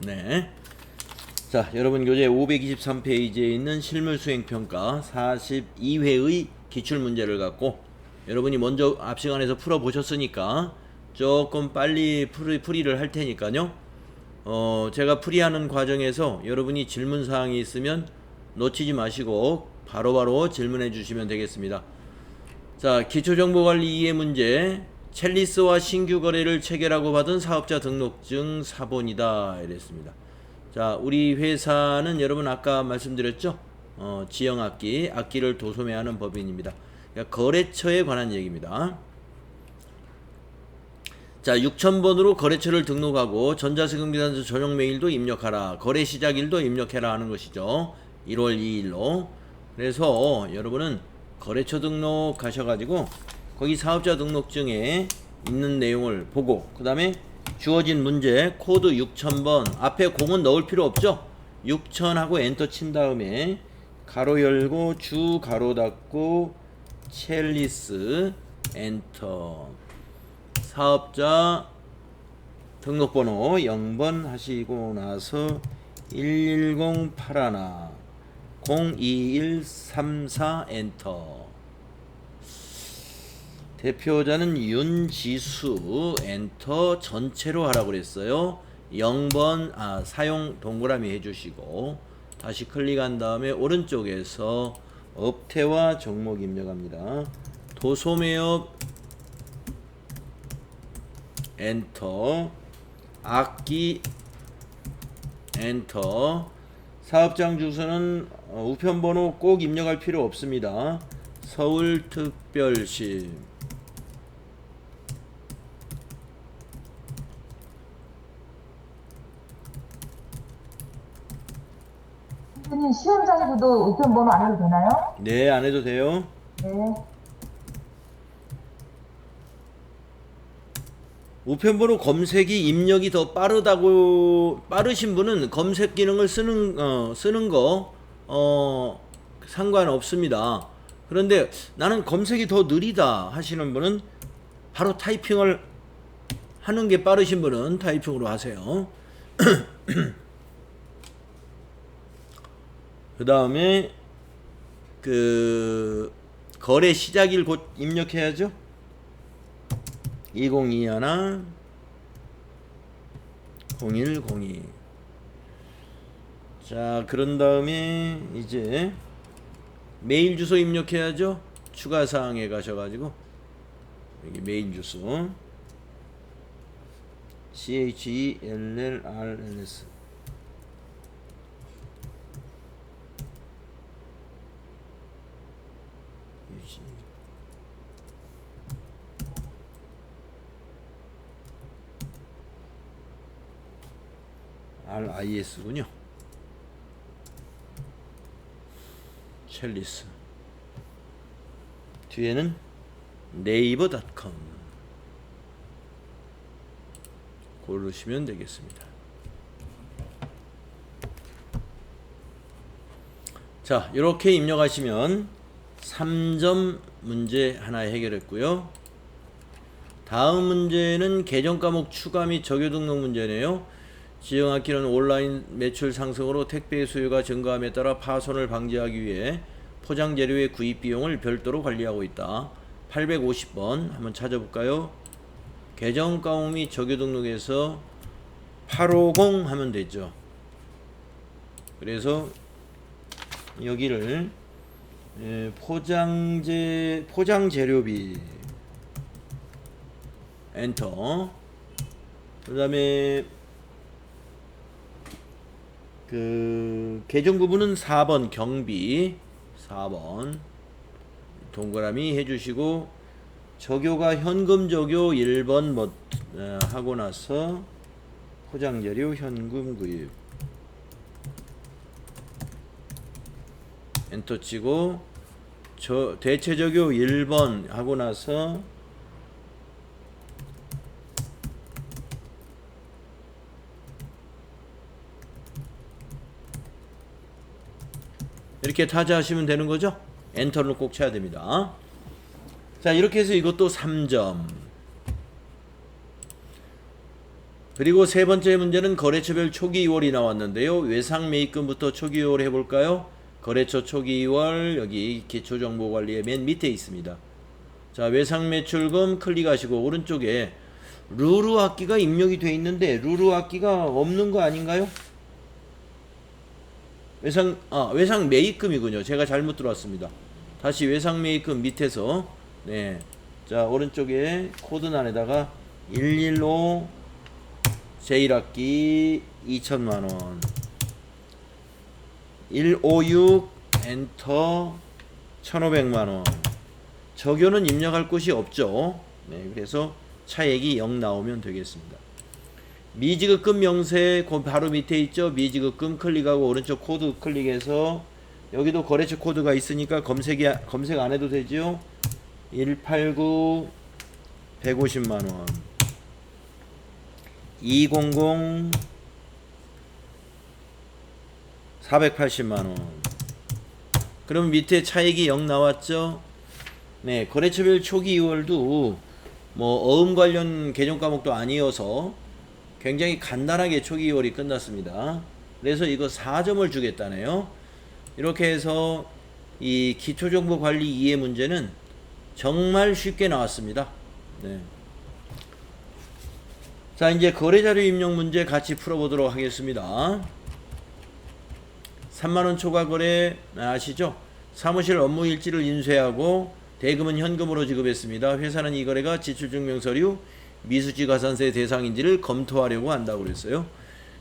네. 자, 여러분 교재 523페이지에 있는 실물수행평가 42회의 기출문제를 갖고 여러분이 먼저 앞 시간에서 풀어보셨으니까 조금 빨리 풀이를 할 테니까요. 제가 풀이하는 과정에서 여러분이 질문사항이 있으면 놓치지 마시고 바로바로 질문해 주시면 되겠습니다. 자, 기초정보관리 2의 문제. 첼리스와 신규 거래를 체결하고 받은 사업자 등록증 사본이다 이랬습니다. 자, 우리 회사는 여러분 아까 말씀드렸죠? 지형악기, 악기를 도소매하는 법인입니다. 그러니까 거래처에 관한 얘기입니다. 자, 6000번으로 거래처를 등록하고 전자세금계산서 전용 메일도 입력하라. 거래 시작일도 입력해라 하는 것이죠. 1월 2일로. 그래서 여러분은 거래처 등록하셔가지고 거기 사업자 등록증에 있는 내용을 보고 그 다음에 주어진 문제 코드 6000번 앞에 공은 넣을 필요 없죠. 6000 하고 엔터 친 다음에 가로 열고 주 가로 닫고 첼리스 엔터 사업자 등록번호 0번 하시고 나서 1108 02134 엔터 대표자는 윤지수 엔터 전체로 하라고 그랬어요. 0번 사용 동그라미 해주시고 다시 클릭한 다음에 오른쪽에서 업태와 종목 입력합니다. 도소매업 엔터 악기 엔터 사업장 주소는 우편번호 꼭 입력할 필요 없습니다. 서울특별시 선생님 시험장에서도 우편번호 안 해도 되나요? 네, 안 해도 돼요. 네. 우편번호 검색이 입력이 더 빠르신 분은 검색 기능을 쓰는 거 상관없습니다. 그런데 나는 검색이 더 느리다 하시는 분은 바로 타이핑을 하는 게 빠르신 분은 타이핑으로 하세요. 그 다음에 거래 시작일 곧 입력해야죠. 2021 0102. 자, 그런 다음에 이제 메일 주소 입력해야죠. 추가 사항에 가셔가지고 여기 메일 주소 CHELLRNS RIS군요. 첼리스 뒤에는 네이버.com 고르시면 되겠습니다. 자, 이렇게 입력하시면 3점 문제 하나 해결했고요. 다음 문제는 계정 과목 추가 및 적용 등록 문제네요. 지정학기는 온라인 매출 상승으로 택배 수요가 증가함에 따라 파손을 방지하기 위해 포장 재료의 구입 비용을 별도로 관리하고 있다. 850번 한번 찾아볼까요? 계정 과목 및 적용 등록에서 850 하면 되죠. 그래서 여기를 포장 재료비 엔터. 그다음에 계정 부분은 4번 경비 4번 동그라미 해주시고 적요가 현금 적요 1번 하고 나서 포장재료 현금 구입 엔터 치고 대체 적요 1번 하고 나서 이렇게 타자하시면 되는 거죠. 엔터를 꼭 쳐야 됩니다. 자, 이렇게 해서 이것도 3점. 그리고 세 번째 문제는 거래처별 초기 2월이 나왔는데요. 외상 매입금부터 초기 2월 해볼까요? 거래처 초기 2월 여기 기초정보관리의 맨 밑에 있습니다. 자, 외상 매출금 클릭하시고 오른쪽에 루루 악기가 입력이 돼 있는데 루루 악기가 없는 거 아닌가요? 외상 매입금이군요. 제가 잘못 들어왔습니다. 다시 외상 매입금 밑에서 네. 자, 오른쪽에 코드란에다가 115 제1학기 2천만원 156 엔터 1500만원 적요는 입력할 곳이 없죠. 네, 그래서 차액이 0 나오면 되겠습니다. 미지급금 명세 그 바로 밑에 있죠. 미지급금 클릭하고 오른쪽 코드 클릭해서 여기도 거래처 코드가 있으니까 검색 안 해도 되죠. 189 150만원 200 480만원 그럼 밑에 차익이 0 나왔죠. 네, 거래처별 초기 2월도 뭐 어음 관련 개정 과목도 아니어서 굉장히 간단하게 초기 2월이 끝났습니다. 그래서 이거 4점을 주겠다네요. 이렇게 해서 이 기초정보관리 2의 문제는 정말 쉽게 나왔습니다. 네. 자, 이제 거래자료 입력 문제 같이 풀어보도록 하겠습니다. 3만원 초과 거래 아시죠? 사무실 업무 일지를 인쇄하고 대금은 현금으로 지급했습니다. 회사는 이 거래가 지출증명서류 미수지가산세 대상인지를 검토하려고 한다고 그랬어요.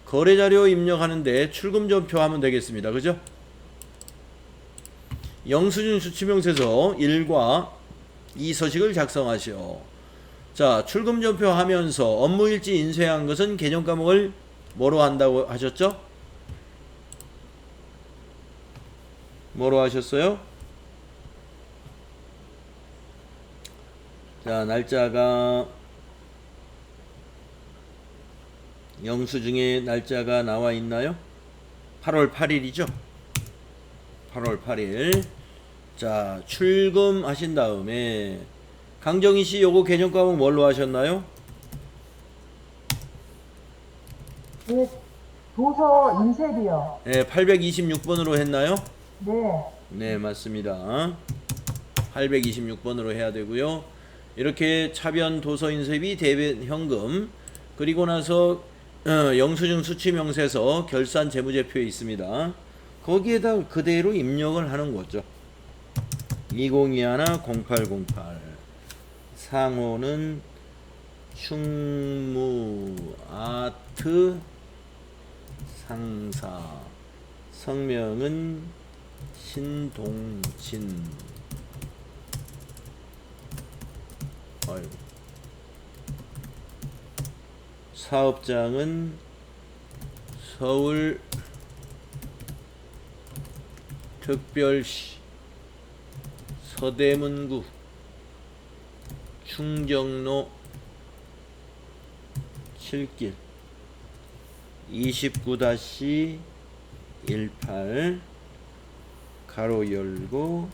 거래자료 입력하는데 출금전표 하면 되겠습니다. 그죠? 영수증 수치명세서 1과 2 서식을 작성하시오. 자, 출금전표 하면서 업무일지 인쇄한 것은 개정과목을 뭐로 한다고 하셨죠? 뭐로 하셨어요? 자, 날짜가 영수증에 날짜가 나와 있나요? 8월 8일이죠? 8월 8일. 자, 출금하신 다음에 강정희 씨 요거 개정 과목 뭘로 하셨나요? 네, 도서 인쇄비요. 네, 826번으로 했나요? 네. 네, 맞습니다. 826번으로 해야 되고요. 이렇게 차변 도서 인쇄비 대변 현금 그리고 나서 영수증 수치 명세서 결산 재무제표에 있습니다. 거기에다 그대로 입력을 하는 거죠. 2021 0808 상호는 충무 아트 상사 성명은 신동진 사업장은 서울 특별시 서대문구 충정로 7길 29-18 가로 열고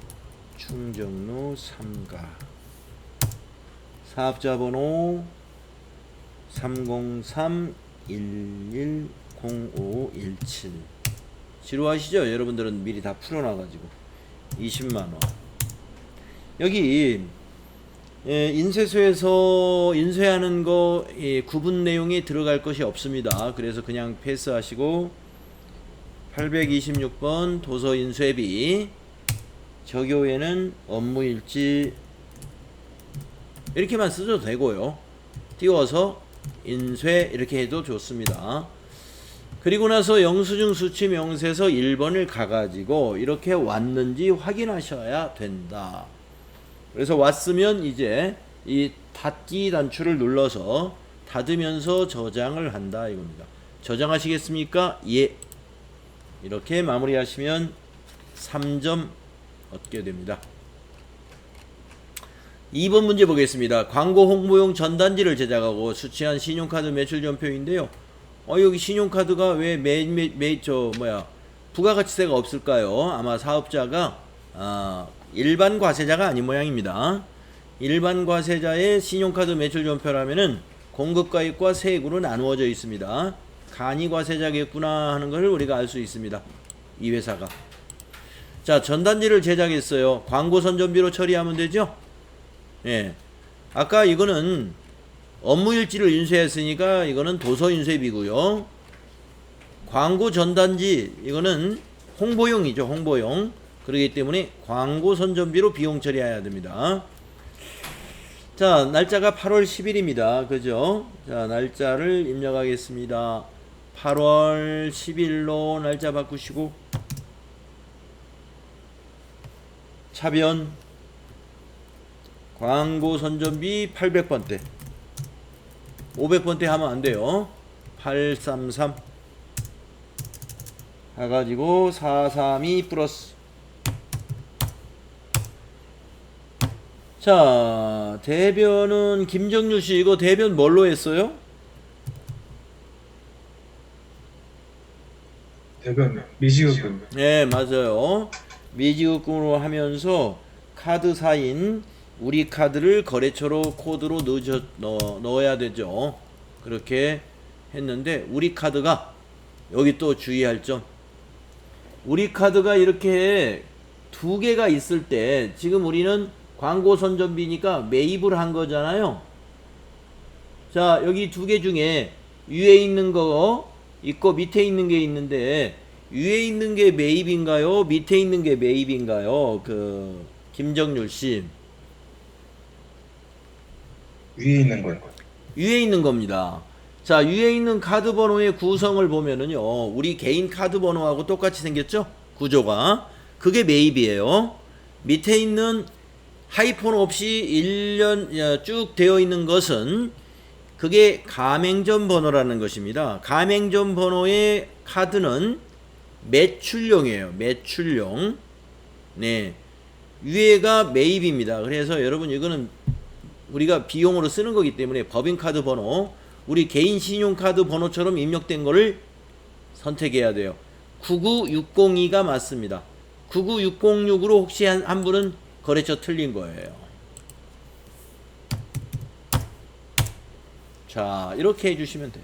충정로 3가 사업자 번호 303-110517 지루하시죠? 여러분들은 미리 다 풀어놔가지고 20만원 여기 인쇄소에서 인쇄하는 거 구분 내용이 들어갈 것이 없습니다. 그래서 그냥 패스하시고 826번 도서 인쇄비 적요에는 업무일지 이렇게만 쓰셔도 되고요. 띄워서 인쇄 이렇게 해도 좋습니다. 그리고 나서 영수증 수치 명세서 1번을 가가지고 이렇게 왔는지 확인하셔야 된다. 그래서 왔으면 이제 이 닫기 단추를 눌러서 닫으면서 저장을 한다 이겁니다. 저장하시겠습니까? 예. 이렇게 마무리하시면 3점 얻게 됩니다. 2번 문제 보겠습니다. 광고 홍보용 전단지를 제작하고 수취한 신용카드 매출 전표인데요. 여기 신용카드가 왜 부가가치세가 없을까요? 아마 사업자가 일반 과세자가 아닌 모양입니다. 일반 과세자의 신용카드 매출 전표라면은 공급과액과 세액으로 나누어져 있습니다. 간이과세자겠구나 하는 것을 우리가 알 수 있습니다. 이 회사가. 자, 전단지를 제작했어요. 광고 선전비로 처리하면 되죠? 예. 아까 이거는 업무일지를 인쇄했으니까 이거는 도서인쇄비고요. 광고 전단지 이거는 홍보용이죠. 홍보용. 그렇기 때문에 광고 선전비로 비용 처리해야 됩니다. 자, 날짜가 8월 10일입니다. 그죠? 자, 날짜를 입력하겠습니다. 8월 10일로 날짜 바꾸시고 차변 광고 선전비 800번대 500번대 하면 안 돼요. 833 해가지고 432 플러스. 자, 대변은 김정률 씨 이거 대변 뭘로 했어요? 대변 미지급금. 네, 맞아요. 미지급금으로 하면서 카드사인 우리 카드를 거래처로 코드로 넣어야 되죠. 그렇게 했는데 우리 카드가 여기 또 주의할 점. 우리 카드가 이렇게 두 개가 있을 때 지금 우리는 광고 선전비니까 매입을 한 거잖아요. 자, 여기 두 개 중에 위에 있는 거 있고 밑에 있는 게 있는데 위에 있는 게 매입인가요? 밑에 있는 게 매입인가요? 그 김정률 씨. 위에 있는 건. 위에 있는 겁니다. 자, 위에 있는 카드 번호의 구성을 보면은요, 우리 개인 카드 번호하고 똑같이 생겼죠? 구조가. 그게 매입이에요. 밑에 있는 하이폰 없이 1년 쭉 되어 있는 것은 그게 가맹점 번호라는 것입니다. 가맹점 번호의 카드는 매출용이에요. 매출용. 네. 위에가 매입입니다. 그래서 여러분 이거는 우리가 비용으로 쓰는 거기 때문에 법인카드 번호, 우리 개인 신용카드 번호처럼 입력된 거를 선택해야 돼요. 99602가 맞습니다. 99606으로 혹시 한 분은 거래처 틀린 거예요. 자, 이렇게 해주시면 돼요.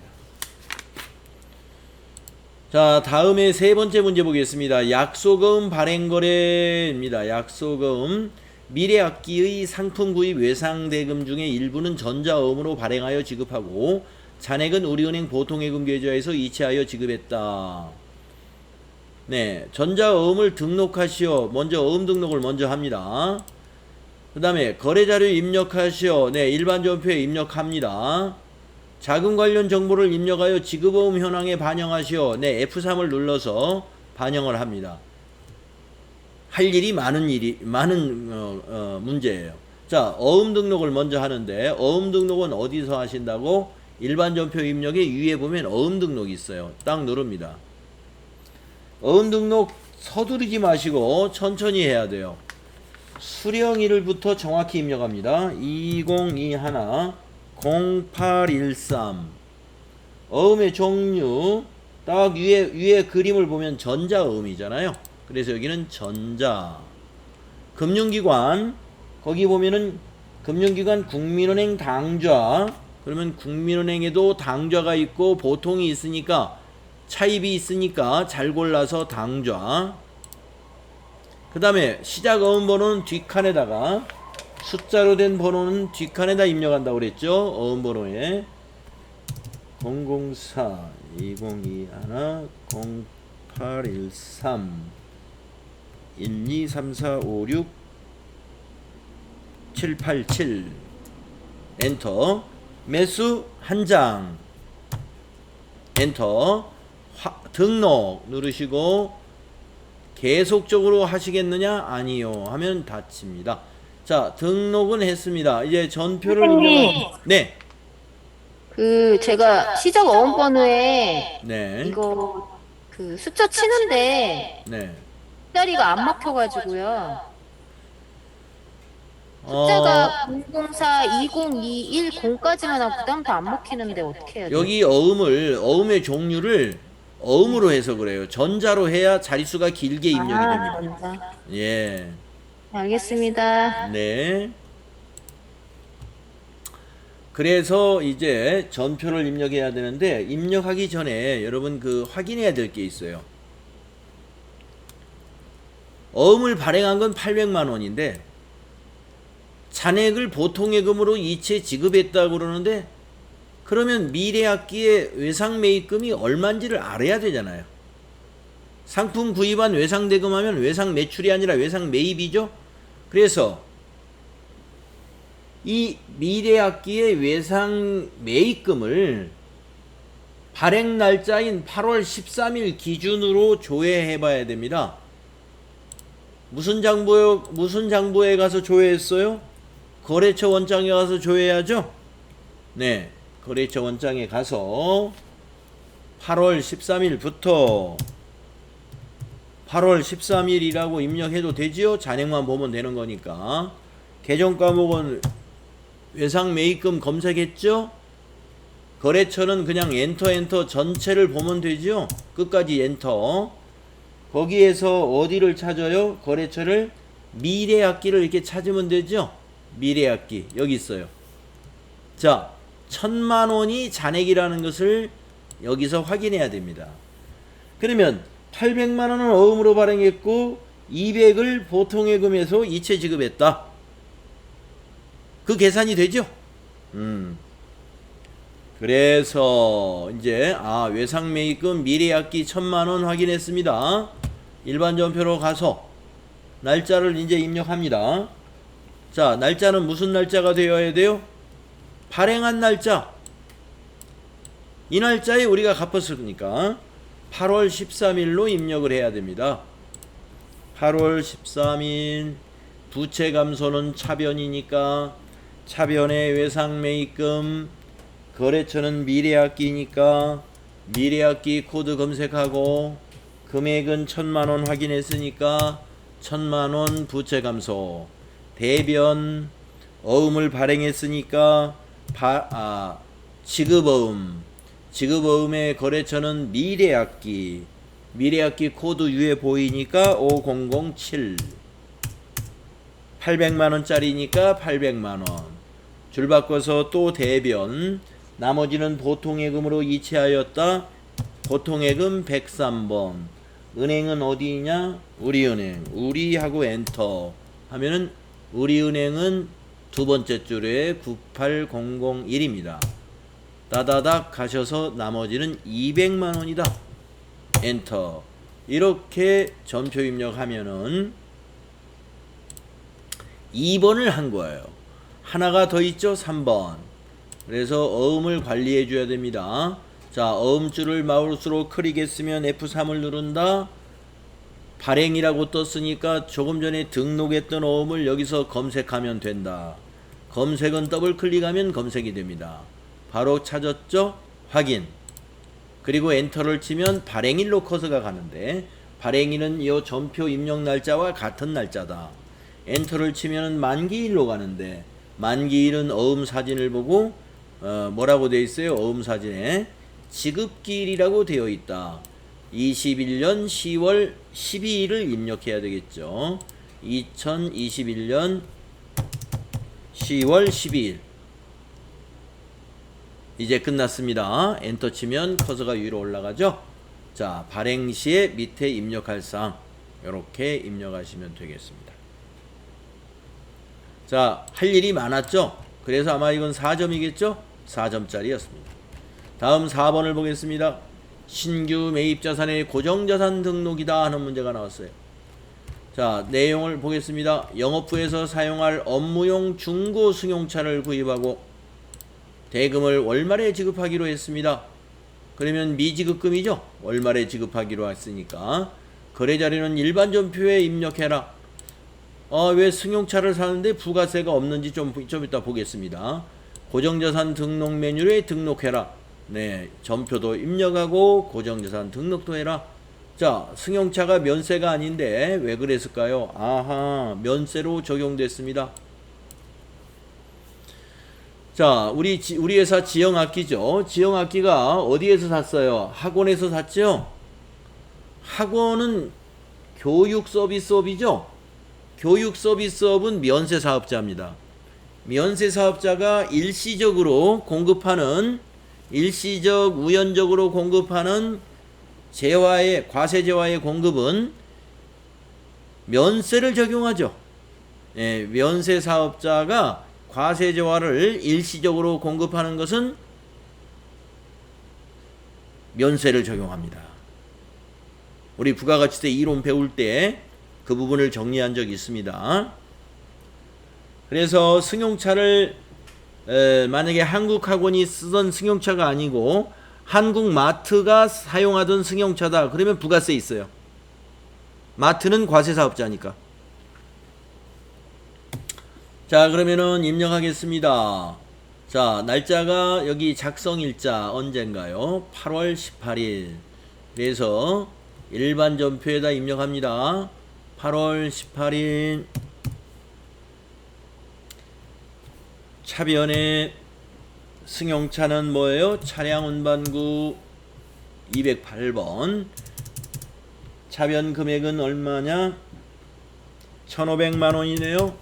자, 다음에 세 번째 문제 보겠습니다. 약소금 발행거래입니다. 약소금. 미래악기의 상품 구입 외상대금 중에 일부는 전자어음으로 발행하여 지급하고 잔액은 우리은행 보통예금 계좌에서 이체하여 지급했다. 네, 전자어음을 등록하시오. 먼저 어음 등록을 먼저 합니다. 그 다음에 거래자료 입력하시오. 네, 일반전표에 입력합니다. 자금 관련 정보를 입력하여 지급어음 현황에 반영하시오. 네, F3을 눌러서 반영을 합니다. 할 일이 많은 문제예요. 자, 어음 등록을 먼저 하는데 어음 등록은 어디서 하신다고? 일반전표 입력에 위에 보면 어음 등록이 있어요. 딱 누릅니다. 어음 등록 서두르지 마시고 천천히 해야 돼요. 수령일부터 정확히 입력합니다. 2021 0813 어음의 종류 딱 위에 그림을 보면 전자어음이잖아요. 그래서 여기는 전자. 금융기관 거기 보면은 금융기관 국민은행 당좌. 그러면 국민은행에도 당좌가 있고 보통이 있으니까 차입이 있으니까 잘 골라서 당좌. 그 다음에 시작어음 번호는 뒷칸에다가 숫자로 된 번호는 뒷칸에다 입력한다고 그랬죠. 어음 번호에 004 2021 0813 123456 787 엔터. 매수 1장 엔터. 등록 누르시고 계속적으로 하시겠느냐? 아니요 하면 닫힙니다. 자, 등록은 했습니다. 이제 전표를 선생님. 네. 그 제가 시작 어음 번호에 네. 이거 그 숫자 치는데 네. 자리가 안 막혀가지고요. 숫자가 004, 2021, 0까지만 하고 그다음부터 안 막히는데 어떻게 해야 돼요? 여기 어음의 종류를 어음으로 해서 그래요. 전자로 해야 자릿수가 길게 입력이 됩니다. 전자. 예. 알겠습니다. 네. 그래서 이제 전표를 입력해야 되는데 입력하기 전에 여러분 그 확인해야 될 게 있어요. 어음을 발행한 건 800만 원인데 잔액을 보통예금으로 이체 지급했다고 그러는데 그러면 미래 학기에 외상 매입금이 얼마인지를 알아야 되잖아요. 상품 구입한 외상 대금하면 외상 매출이 아니라 외상 매입이죠. 그래서 이 미래 학기의 외상 매입금을 발행 날짜인 8월 13일 기준으로 조회해 봐야 됩니다. 무슨 장부에 가서 조회했어요? 거래처 원장에 가서 조회해야죠. 네, 거래처 원장에 가서 8월 13일부터 8월 13일이라고 입력해도 되지요. 잔액만 보면 되는 거니까. 계정 과목은 외상 매입금 검색했죠. 거래처는 그냥 엔터 전체를 보면 되죠. 끝까지 엔터. 거기에서 어디를 찾아요? 거래처를 미래 학기를 이렇게 찾으면 되죠. 미래 학기 여기 있어요. 자, 1000만 원이 잔액이라는 것을 여기서 확인해야 됩니다. 그러면 800만 원은 어음으로 발행했고 200을 보통예금에서 이체 지급했다. 그 계산이 되죠? 그래서 이제 외상 매입금 미래 학기 1000만 원 확인했습니다. 일반 전표로 가서 날짜를 이제 입력합니다. 자, 날짜는 무슨 날짜가 되어야 돼요? 발행한 날짜. 이 날짜에 우리가 갚았으니까 8월 13일로 입력을 해야 됩니다. 8월 13일 부채 감소는 차변이니까 차변의 외상 매입금, 거래처는 미래학기니까 미래학기 코드 검색하고 금액은 1000만 원 확인했으니까 1000만 원 부채 감소. 대변 어음을 발행했으니까 지급어음. 지급어음의 거래처는 미래학기. 미래학기 코드 위에 보이니까 5007. 800만원짜리니까 800만원. 줄 바꿔서 또 대변. 나머지는 보통예금으로 이체하였다. 보통예금 103번. 은행은 어디냐? 우리은행. 우리하고 엔터 하면은 우리은행은 두 번째 줄에 98001입니다. 따다닥 가셔서 나머지는 200만원이다. 엔터. 이렇게 전표 입력하면은 2번을 한 거예요. 하나가 더 있죠? 3번. 그래서 어음을 관리해 줘야 됩니다. 자, 어음줄을 마우스로 클릭했으면 F3을 누른다. 발행이라고 떴으니까 조금 전에 등록했던 어음을 여기서 검색하면 된다. 검색은 더블 클릭하면 검색이 됩니다. 바로 찾았죠? 확인. 그리고 엔터를 치면 발행일로 커서가 가는데 발행일은 이 전표 입력 날짜와 같은 날짜다. 엔터를 치면 만기일로 가는데 만기일은 어음 사진을 보고 뭐라고 되어 있어요? 어음 사진에 지급기일이라고 되어 있다. 21년 10월 12일을 입력해야 되겠죠. 2021년 10월 12일. 이제 끝났습니다. 엔터 치면 커서가 위로 올라가죠. 자, 발행 시에 밑에 입력할 사항 이렇게 입력하시면 되겠습니다. 자, 할 일이 많았죠. 그래서 아마 이건 4점이겠죠. 4점짜리였습니다. 다음 4번을 보겠습니다. 신규 매입자산의 고정자산 등록이다 하는 문제가 나왔어요. 자, 내용을 보겠습니다. 영업부에서 사용할 업무용 중고 승용차를 구입하고 대금을 월말에 지급하기로 했습니다. 그러면 미지급금이죠. 월말에 지급하기로 했으니까 거래자료는 일반 전표에 입력해라. 왜 승용차를 사는데 부가세가 없는지 좀 이따 보겠습니다. 고정자산 등록 메뉴에 등록해라. 네, 전표도 입력하고 고정자산 등록도 해라. 자, 승용차가 면세가 아닌데 왜 그랬을까요? 아하, 면세로 적용됐습니다. 자, 우리 회사 지영악기죠. 지영악기가 어디에서 샀어요? 학원에서 샀죠? 학원은 교육 서비스업이죠? 교육 서비스업은 면세 사업자입니다. 면세 사업자가 일시적으로 공급하는 일시적 우연적으로 공급하는 재화의 과세 재화의 공급은 면세를 적용하죠. 예, 면세 사업자가 과세 재화를 일시적으로 공급하는 것은 면세를 적용합니다. 우리 부가가치세 이론 배울 때 그 부분을 정리한 적이 있습니다. 그래서 승용차를 만약에 한국학원이 쓰던 승용차가 아니고 한국마트가 사용하던 승용차다. 그러면 부가세 있어요. 마트는 과세사업자니까. 자, 그러면은 입력하겠습니다. 자, 날짜가 여기 작성일자 언젠가요? 8월 18일. 그래서 일반 전표에다 입력합니다. 8월 18일 차변의 승용차는 뭐예요? 차량 운반구 208번. 차변 금액은 얼마냐? 1,500만원이네요.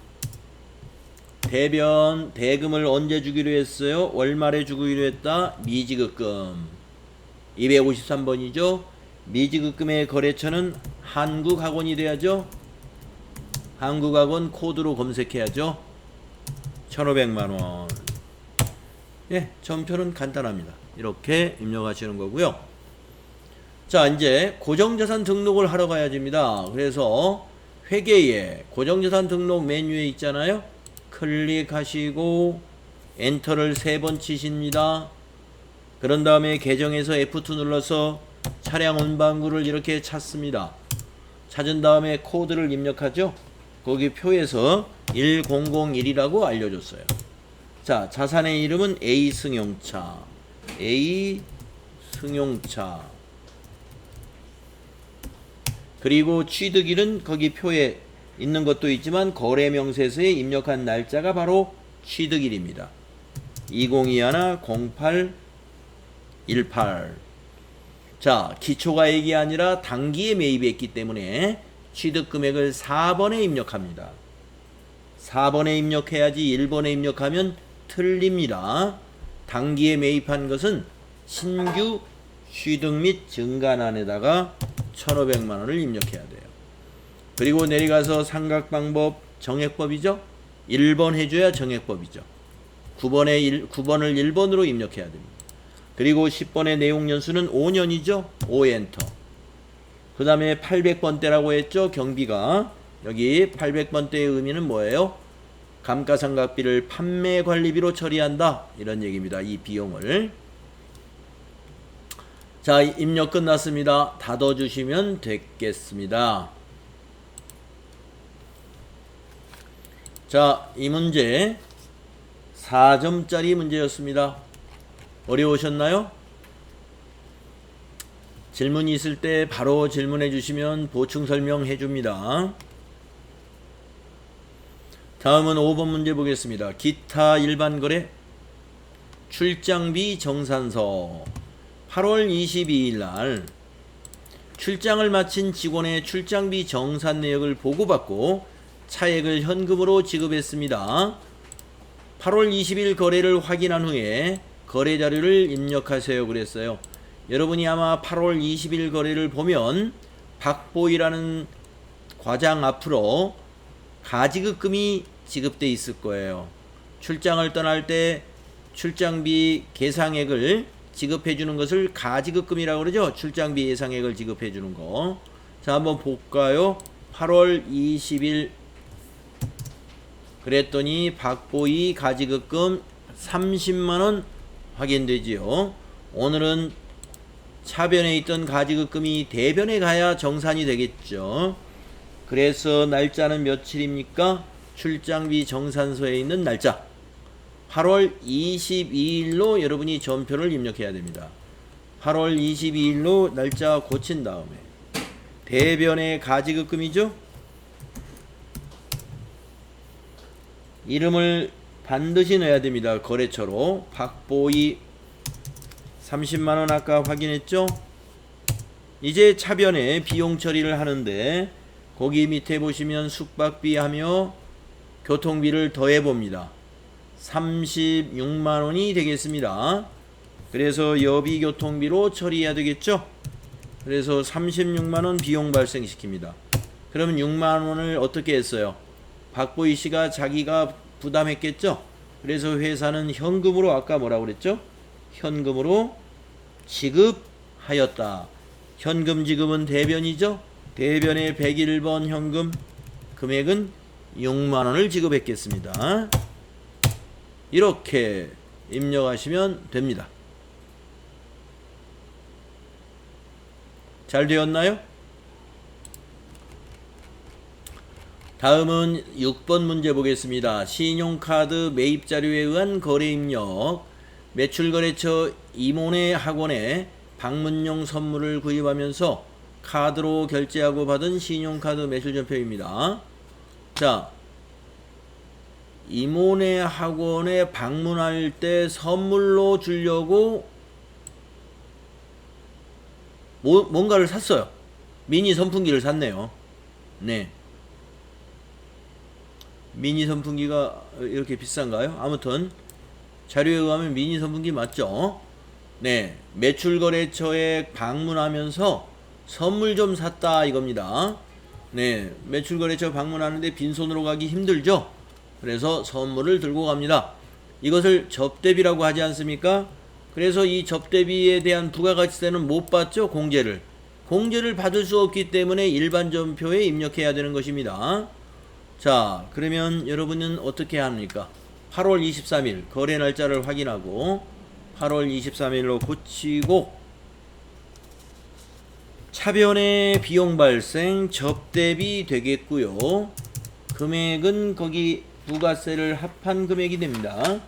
대금을 언제 주기로 했어요? 월말에 주기로 했다. 미지급금 253번이죠. 미지급금의 거래처는 한국학원이 돼야죠. 한국학원 코드로 검색해야죠. 1,500만원. 예, 전표는 간단합니다. 이렇게 입력하시는 거고요. 자, 이제 고정자산 등록을 하러 가야 됩니다. 그래서 회계에 고정자산 등록 메뉴에 있잖아요. 클릭하시고 엔터를 3번 치십니다. 그런 다음에 계정에서 F2 눌러서 차량 운반구를 이렇게 찾습니다. 찾은 다음에 코드를 입력하죠. 거기 표에서 1001이라고 알려줬어요. 자, 자산의 이름은 A 승용차. A 승용차. 그리고 취득일은 거기 표에 있는 것도 있지만 거래명세서에 입력한 날짜가 바로 취득일입니다. 2021-08-18. 자, 기초가액이 아니라 단기에 매입했기 때문에 취득금액을 4번에 입력합니다. 4번에 입력해야지 1번에 입력하면 틀립니다. 단기에 매입한 것은 신규 취득 및 증간안에다가 1,500만원을 입력해야 돼요. 그리고 내려가서 상각방법 정액법이죠. 1번 해줘야 정액법이죠. 9번을 1번으로 입력해야 됩니다. 그리고 10번의 내용연수는 5년이죠. 5엔터. 그 다음에 800번대라고 했죠. 경비가. 여기 800번대의 의미는 뭐예요? 감가상각비를 판매관리비로 처리한다. 이런 얘기입니다. 이 비용을. 자, 입력 끝났습니다. 닫아주시면 되겠습니다. 자, 이 문제 4점짜리 문제였습니다. 어려우셨나요? 질문이 있을 때 바로 질문해 주시면 보충 설명해 줍니다. 다음은 5번 문제 보겠습니다. 기타 일반 거래 출장비 정산서. 8월 22일 날 출장을 마친 직원의 출장비 정산 내역을 보고받고 차액을 현금으로 지급했습니다. 8월 20일 거래를 확인한 후에 거래 자료를 입력하세요 그랬어요. 여러분이 아마 8월 20일 거래를 보면 박보이라는 과장 앞으로 가지급금이 지급돼 있을 거예요. 출장을 떠날 때 출장비 계상액을 지급해 주는 것을 가지급금이라고 그러죠. 출장비 예상액을 지급해 주는 거. 자, 한번 볼까요? 8월 20일 그랬더니 박보이 가지급금 30만원 확인되지요. 오늘은 차변에 있던 가지급금이 대변에 가야 정산이 되겠죠. 그래서 날짜는 며칠입니까? 출장비 정산서에 있는 날짜 8월 22일로 여러분이 전표를 입력해야 됩니다. 8월 22일로 날짜 고친 다음에 대변의 가지급금이죠. 이름을 반드시 넣어야 됩니다. 거래처로 박보이 30만원 아까 확인했죠. 이제 차변에 비용 처리를 하는데 거기 밑에 보시면 숙박비 하며 교통비를 더해 봅니다. 36만 원이 되겠습니다. 그래서 여비교통비로 처리해야 되겠죠. 그래서 36만 원 비용 발생시킵니다. 그러면 6만 원을 어떻게 했어요? 박보희 씨가 자기가 부담했겠죠. 그래서 회사는 현금으로 아까 뭐라고 그랬죠? 현금으로 지급하였다. 현금 지급은 대변이죠. 대변의 101번 현금 금액은 6만 원을 지급했겠습니다. 이렇게 입력하시면 됩니다. 잘 되었나요? 다음은 6번 문제 보겠습니다. 신용카드 매입자료에 의한 거래 입력. 매출거래처 이모네 학원에 방문용 선물을 구입하면서 카드로 결제하고 받은 신용카드 매출전표입니다. 자, 이모네 학원에 방문할 때 선물로 주려고 뭔가를 샀어요. 미니 선풍기를 샀네요. 네. 미니 선풍기가 이렇게 비싼가요? 아무튼 자료에 의하면 미니 선풍기 맞죠? 네. 매출거래처에 방문하면서 선물 좀 샀다 이겁니다. 네. 매출거래처 방문하는데 빈손으로 가기 힘들죠? 그래서 선물을 들고 갑니다. 이것을 접대비라고 하지 않습니까? 그래서 이 접대비에 대한 부가가치세는 못 받죠? 공제를 받을 수 없기 때문에 일반 전표에 입력해야 되는 것입니다. 자, 그러면 여러분은 어떻게 합니까? 8월 23일 거래 날짜를 확인하고 8월 23일로 고치고 차변의 비용 발생 접대비 되겠고요. 금액은 거기 부가세를 합한 금액이 됩니다.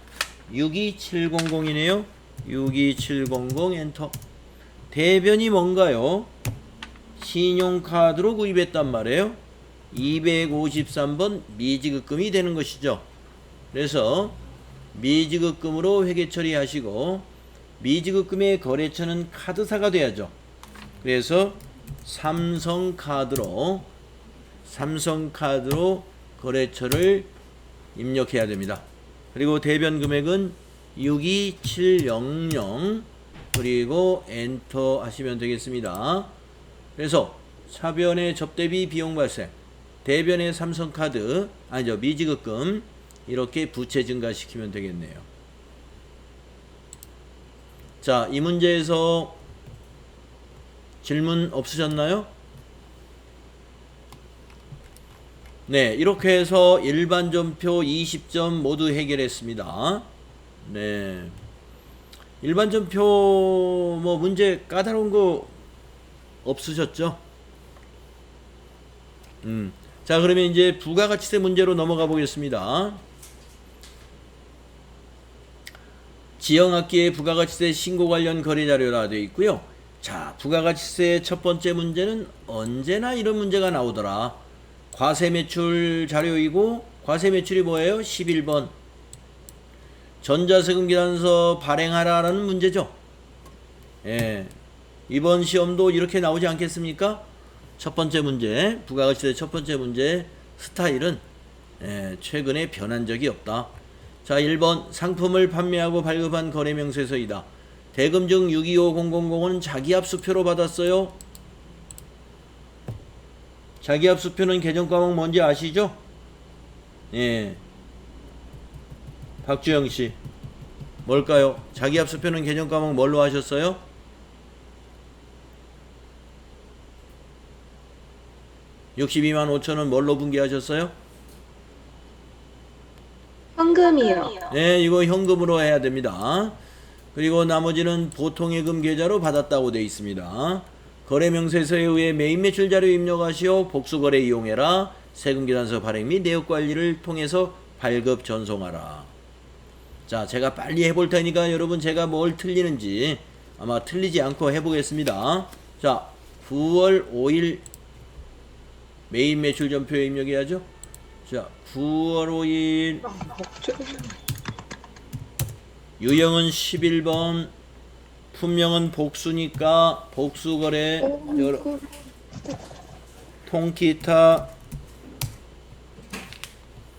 62700이네요. 62700 엔터. 대변이 뭔가요? 신용카드로 구입했단 말이에요. 253번 미지급금이 되는 것이죠. 그래서 미지급금으로 회계 처리하시고 미지급금의 거래처는 카드사가 돼야죠. 그래서 삼성카드로 거래처를 입력해야 됩니다. 그리고 대변 금액은 62700 그리고 엔터 하시면 되겠습니다. 그래서 차변의 접대비 비용 발생, 대변의 삼성카드, 아니죠, 미지급금 이렇게 부채 증가시키면 되겠네요. 자, 이 문제에서 질문 없으셨나요? 네, 이렇게 해서 일반 전표 20점 모두 해결했습니다. 네. 일반 전표 뭐 문제 까다로운 거 없으셨죠? 자, 그러면 이제 부가가치세 문제로 넘어가 보겠습니다. 지역악기의 부가가치세 신고 관련 거래 자료라 되어 있고요. 자, 부가가치세 첫 번째 문제는 언제나 이런 문제가 나오더라. 과세매출 자료이고 과세매출이 뭐예요? 11번. 전자세금 계산서 발행하라라는 문제죠. 예. 이번 시험도 이렇게 나오지 않겠습니까? 첫 번째 문제, 부가가치세 첫 번째 문제 스타일은 최근에 변한 적이 없다. 자, 1번 상품을 판매하고 발급한 거래명세서이다. 대금증 625000은 자기압수표로 받았어요. 자기압수표는 개정과목 뭔지 아시죠? 예. 박주영씨 뭘까요? 자기압수표는 개정과목 뭘로 하셨어요? (62만 5천원) 뭘로 분기하셨어요? 현금이요. 네, 이거 현금으로 해야 됩니다. 그리고 나머지는 보통예금 계좌로 받았다고 되어 있습니다. 거래명세서에 의해 매입매출 자료 입력하시오. 복수거래 이용해라. 세금계산서 발행 및 내역관리를 통해서 발급 전송하라. 자, 제가 빨리 해볼 테니까 여러분 제가 뭘 틀리는지 아마 틀리지 않고 해보겠습니다. 자, 9월 5일 매입매출 전표에 입력해야죠. 자, 9월 5일 유형은 11번, 품명은 복수니까 복수거래, 통기타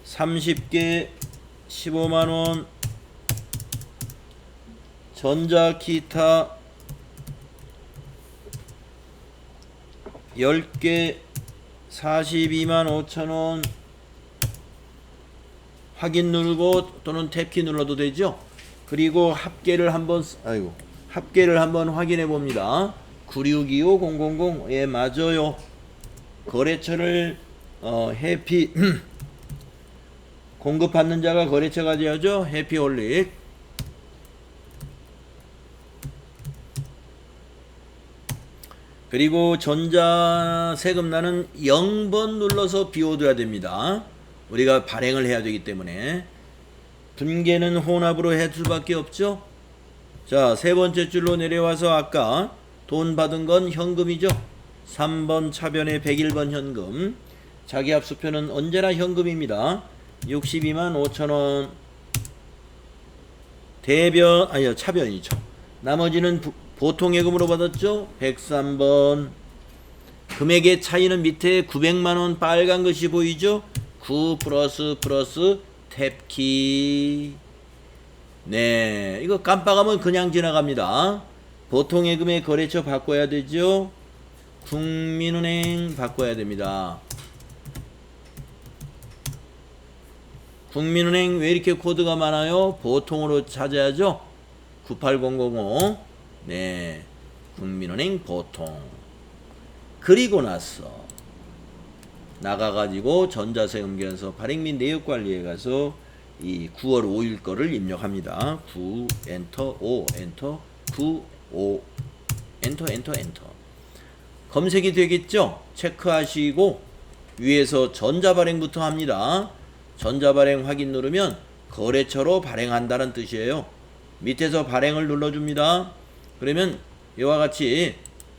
30개, 15만원, 전자기타 10개 42만 5천원. 확인 누르고 또는 탭키 눌러도 되죠. 그리고 합계를 한번 확인해 봅니다. 9625-000. 예, 맞아요. 거래처를 해피 공급받는 자가 거래처가 되어죠. 해피홀릭. 그리고 전자세금 나는 0번 눌러서 비워둬야 됩니다. 우리가 발행을 해야 되기 때문에. 분계는 혼합으로 할 수밖에 없죠. 자, 세 번째 줄로 내려와서 아까 돈 받은 건 현금이죠. 3번 차변에 101번 현금. 자기합수표는 언제나 현금입니다. 62만 5천원. 차변이죠. 나머지는 보통예금으로 받았죠. 103번. 금액의 차이는 밑에 900만원 빨간 것이 보이죠. 9 플러스 탭키. 네, 이거 깜빡하면 그냥 지나갑니다. 보통예금의 거래처 바꿔야 되죠. 국민은행 바꿔야 됩니다. 국민은행 왜 이렇게 코드가 많아요? 보통으로 찾아야죠. 98005. 네, 국민은행 보통. 그리고 나서 나가가지고 전자세금계산서 발행 및 내역관리에 가서 이 9월 5일 거를 입력합니다. 9 엔터 5 엔터 9 5 엔터 엔터 엔터. 검색이 되겠죠? 체크하시고 위에서 전자발행부터 합니다. 전자발행 확인 누르면 거래처로 발행한다는 뜻이에요. 밑에서 발행을 눌러줍니다. 그러면 이와 같이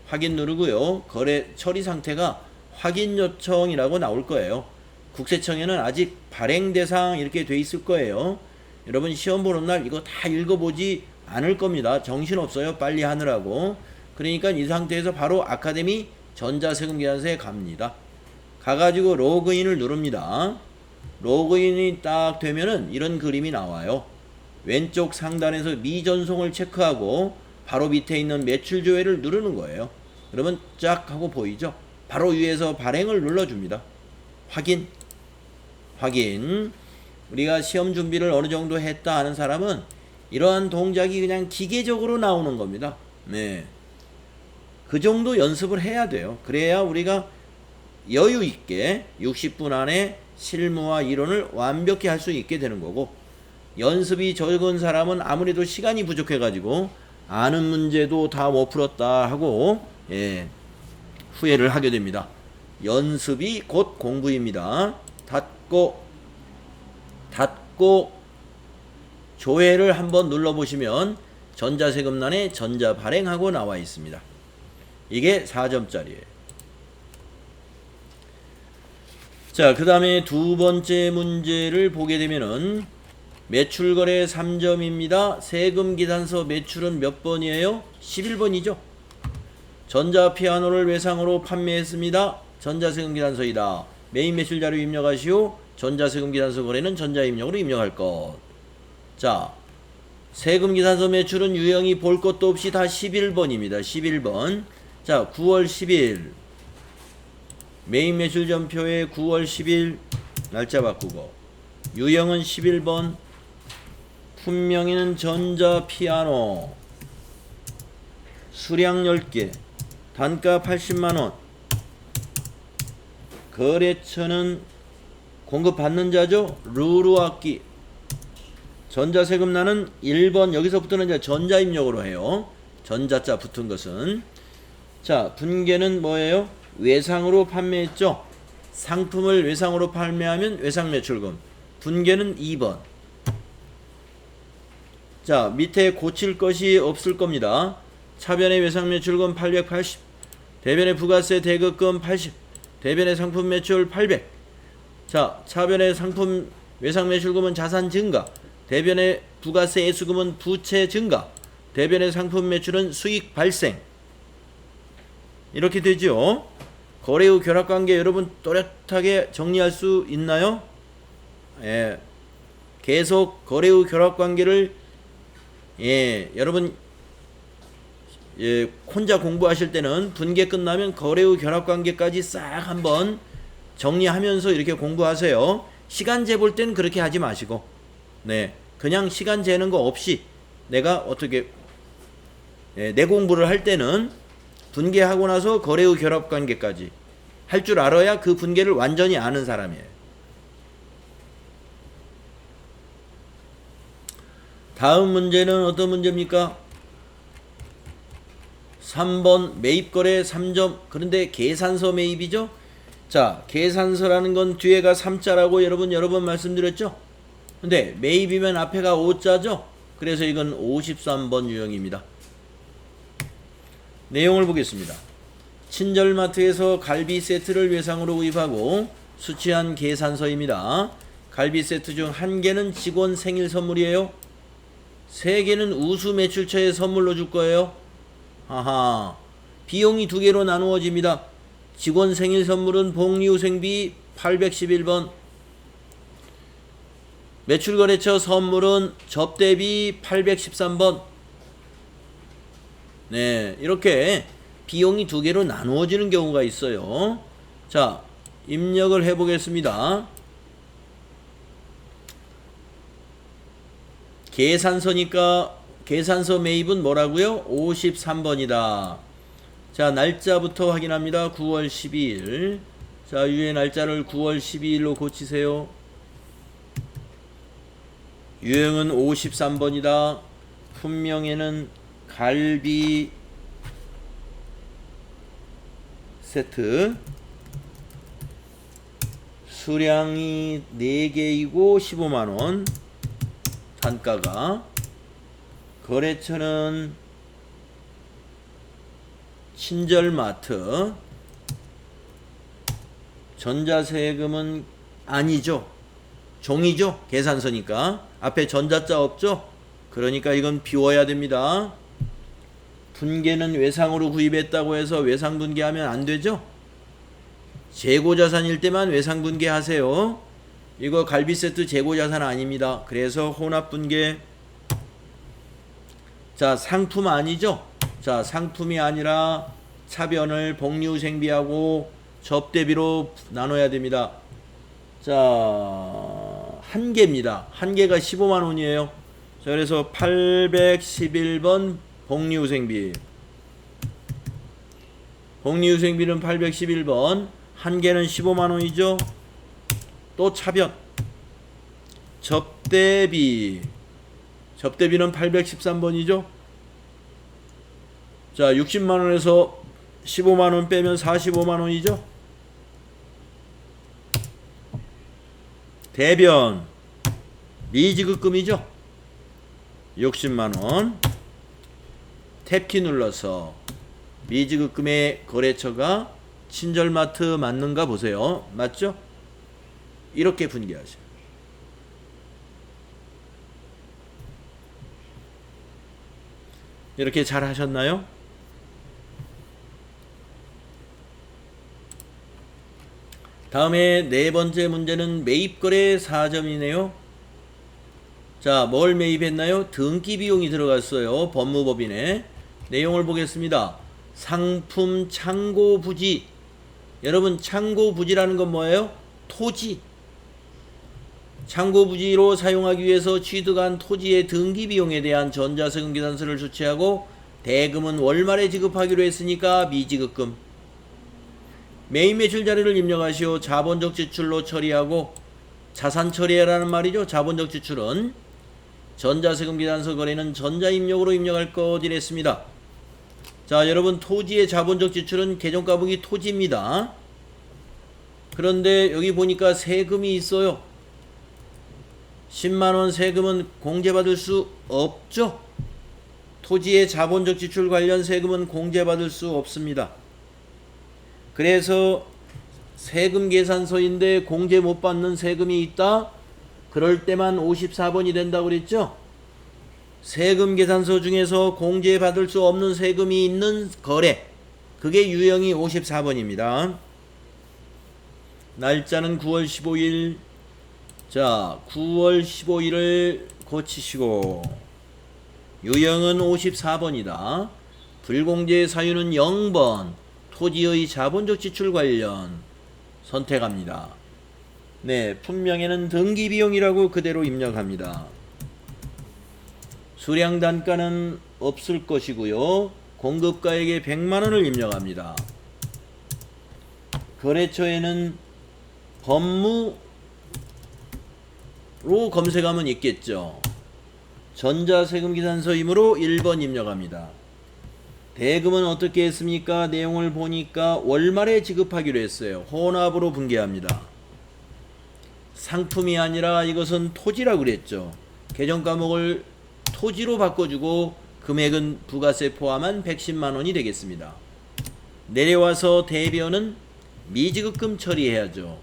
확인 누르고요. 거래 처리 상태가 확인 요청이라고 나올 거예요. 국세청에는 아직 발행 대상 이렇게 돼 있을 거예요. 여러분 시험 보는 날 이거 다 읽어보지 않을 겁니다. 정신없어요. 빨리 하느라고. 그러니까 이 상태에서 바로 아카데미 전자세금계산서에 갑니다. 가가지고 로그인을 누릅니다. 로그인이 딱 되면은 이런 그림이 나와요. 왼쪽 상단에서 미전송을 체크하고 바로 밑에 있는 매출 조회를 누르는 거예요. 그러면 쫙 하고 보이죠? 바로 위에서 발행을 눌러줍니다. 확인. 우리가 시험 준비를 어느 정도 했다 하는 사람은 이러한 동작이 그냥 기계적으로 나오는 겁니다. 네. 그 정도 연습을 해야 돼요. 그래야 우리가 여유 있게 60분 안에 실무와 이론을 완벽히 할 수 있게 되는 거고, 연습이 적은 사람은 아무래도 시간이 부족해 가지고 아는 문제도 다 못 풀었다 하고 후회를 하게 됩니다. 연습이 곧 공부입니다. 닫고 조회를 한번 눌러보시면 전자세금란에 전자발행하고 나와 있습니다. 이게 4점짜리예요. 자, 그 다음에 두 번째 문제를 보게 되면은 매출거래 3점입니다. 세금계산서 매출은 몇 번이에요? 11번이죠. 전자피아노를 외상으로 판매했습니다. 전자세금계산서이다. 메인 매출자료 입력하시오. 전자세금계산서 거래는 전자입력으로 입력할 것. 자, 세금계산서 매출은 유형이 볼 것도 없이 다 11번입니다. 11번. 자, 9월 10일 메인 매출전표에 9월 10일 날짜 바꾸고 유형은 11번. 품명에는 전자피아노, 수량 10개, 단가 80만원, 거래처는 공급받는 자죠. 루루악기. 전자세금 나는 1번. 여기서부터는 이제 전자입력으로 해요. 전자자 붙은 것은. 자, 분계는 뭐예요? 외상으로 판매했죠. 상품을 외상으로 판매하면 외상매출금. 분계는 2번. 자, 밑에 고칠 것이 없을 겁니다. 차변의 외상매출금 880, 대변의 부가세 대급금 80, 대변의 상품 매출 800. 자, 차변의 상품 외상매출금은 자산 증가, 대변의 부가세 애수금은 부채 증가, 대변의 상품 매출은 수익 발생. 이렇게 되죠. 거래 후 결합관계 여러분 또렷하게 정리할 수 있나요? 예. 계속 거래 후 결합 관계를 여러분 혼자 공부하실 때는 분계 끝나면 거래 후 결합 관계까지 싹 한번 정리하면서 이렇게 공부하세요. 시간 재볼 땐 그렇게 하지 마시고 그냥 시간 재는 거 없이 내가 어떻게 내 공부를 할 때는 분계하고 나서 거래 후 결합 관계까지 할 줄 알아야 그 분계를 완전히 아는 사람이에요. 다음 문제는 어떤 문제입니까? 3번 매입거래 3점. 그런데 계산서 매입이죠. 자, 계산서라는 건 뒤에가 3자라고 여러 번 말씀드렸죠. 근데 매입이면 앞에가 5자죠. 그래서 이건 53번 유형입니다. 내용을 보겠습니다. 친절마트에서 갈비 세트를 외상으로 구입하고 수취한 계산서입니다. 갈비 세트 중 1개는 직원 생일 선물이에요. 3개는 우수 매출처에 선물로 줄 거예요. 하하. 비용이 2개로 나누어집니다. 직원 생일 선물은 복리후생비 811번. 매출거래처 선물은 접대비 813번. 이렇게 비용이 2개로 나누어지는 경우가 있어요. 자, 입력을 해보겠습니다. 계산서니까 계산서 매입은 뭐라고요? 53번이다. 자, 날짜부터 확인합니다. 9월 12일. 자, 유예 날짜를 9월 12일로 고치세요. 유형은 53번이다. 품명에는 갈비 세트, 수량이 4개이고 15만원, 단가가, 거래처는 친절마트, 전자세금은 아니죠. 종이죠. 계산서니까 앞에 전자자 없죠. 그러니까 이건 비워야 됩니다. 분계는 외상으로 구입했다고 해서 외상 분계하면 안 되죠. 재고자산일 때만 외상 분계하세요. 이거 갈비 세트 재고자산 아닙니다. 그래서 혼합 분계. 자, 상품 아니죠. 자, 상품이 아니라 차변을 복리후생비하고 접대비로 나눠야 됩니다. 자, 1개입니다. 1개가 15만원이에요. 자, 그래서 811번 복리후생비. 복리후생비는 811번. 1개는 15만원이죠. 또 차변. 접대비. 접대비는 813번이죠. 자, 60만원에서 15만원 빼면 45만원이죠. 대변. 미지급금이죠. 60만원. 탭키 눌러서 미지급금의 거래처가 친절마트 맞는가 보세요. 맞죠? 이렇게 분개하세요. 이렇게 잘 하셨나요? 다음에 4번째 문제는 매입거래 4점이네요. 자, 뭘 매입했나요? 등기 비용이 들어갔어요. 법무법인에. 내용을 보겠습니다. 상품 창고 부지. 여러분, 창고 부지라는 건 뭐예요? 토지. 창고 부지로 사용하기 위해서 취득한 토지의 등기 비용에 대한 전자세금 계산서를 수취하고 대금은 월말에 지급하기로 했으니까 미지급금. 매입 매출 자료를 입력하시오. 자본적 지출로 처리하고 자산 처리라는 말이죠. 자본적 지출은 전자세금 계산서 거래는 전자입력으로 입력할 것 이랬습니다. 자, 여러분, 토지의 자본적 지출은 계정가복이 토지입니다. 그런데 여기 보니까 세금이 있어요. 10만원 세금은 공제받을 수 없죠. 토지의 자본적 지출 관련 세금은 공제받을 수 없습니다. 그래서 세금 계산서인데 공제 못 받는 세금이 있다? 그럴 때만 54번이 된다고 그랬죠? 세금 계산서 중에서 공제받을 수 없는 세금이 있는 거래, 그게 유형이 54번입니다. 날짜는 9월 15일, 자, 9월 15일을 고치시고 유형은 54번이다. 불공제 사유는 0번 토지의 자본적 지출 관련 선택합니다. 네, 품명에는 등기비용이라고 그대로 입력합니다. 수량 단가는 없을 것이고요. 공급가액에 100만원을 입력합니다. 거래처에는 법무로 검색하면 있겠죠. 전자세금기산서이므로 1번 입력합니다. 대금은 어떻게 했습니까? 내용을 보니까 월말에 지급하기로 했어요. 혼합으로 분개합니다. 상품이 아니라 이것은 토지라고 그랬죠. 계정 과목을 토지로 바꿔주고 금액은 부가세 포함한 110만원이 되겠습니다. 내려와서 대변은 미지급금 처리해야죠.